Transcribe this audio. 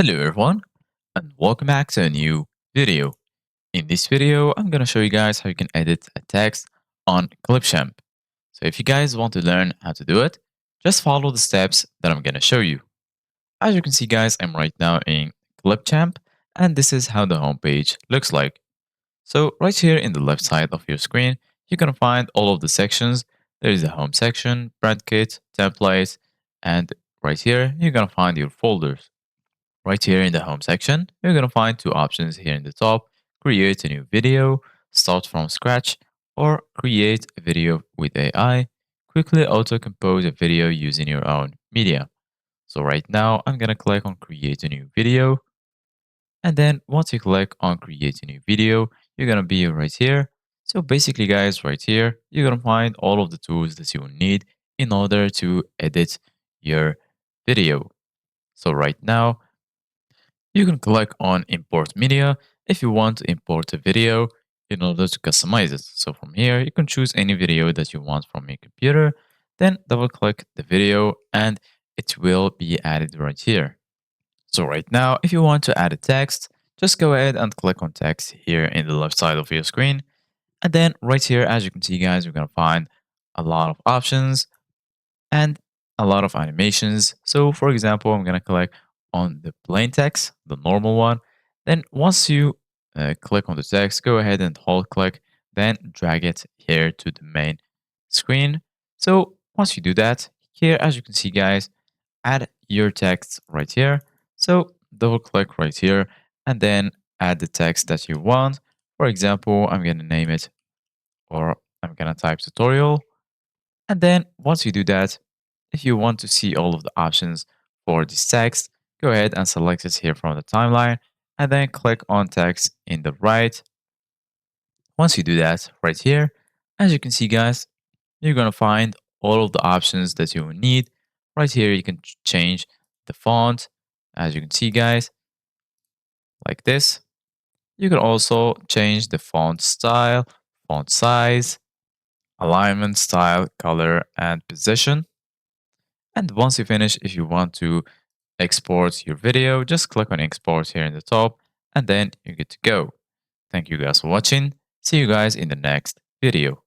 Hello everyone and welcome back to a new video. In this video, I'm going to show you guys how you can edit a text on Clipchamp. So if you guys want to learn how to do it, just follow the steps that I'm going to show you. As you can see guys, I'm right now in Clipchamp and this is how the homepage looks like. So right here in the left side of your screen, you're going to find all of the sections. There is the home section, brand kit, templates, and right here, you're going to find your folders. Right here in the home section, you're going to find two options here in the top: create a new video, start from scratch, or create a video with AI, quickly auto compose a video using your own media. So right now, I'm going to click on create a new video. And then once you click on create a new video, you're going to be right here. So basically guys, right here, you're going to find all of the tools that you will need in order to edit your video. So right now, you can click on import media if you want to import a video in order to customize it. So from here, you can choose any video that you want from your computer, then double click the video and it will be added right here. So right now, if you want to add a text, just go ahead and click on text here in the left side of your screen. And then right here, as you can see guys, you're going to find a lot of options and a lot of animations. So for example, I'm going to click on the plain text, the normal one. Then once you click on the text, go ahead and hold click, then drag it here to the main screen. So once you do that, here, as you can see guys, add your text right here. So double click right here and then add the text that you want. For example, I'm going to name it, or I'm going to type tutorial. And then once you do that, if you want to see all of the options for this text, go ahead and select it here from the timeline and then click on text in the right. Once you do that right here, as you can see guys, you're going to find all of the options that you will need. Right here, you can change the font, as you can see guys, like this. You can also change the font style, font size, alignment, style, color, and position. And once you finish, if you want to export your video, just click on export here in the top and then you're good to go. Thank you guys for watching. See you guys in the next video.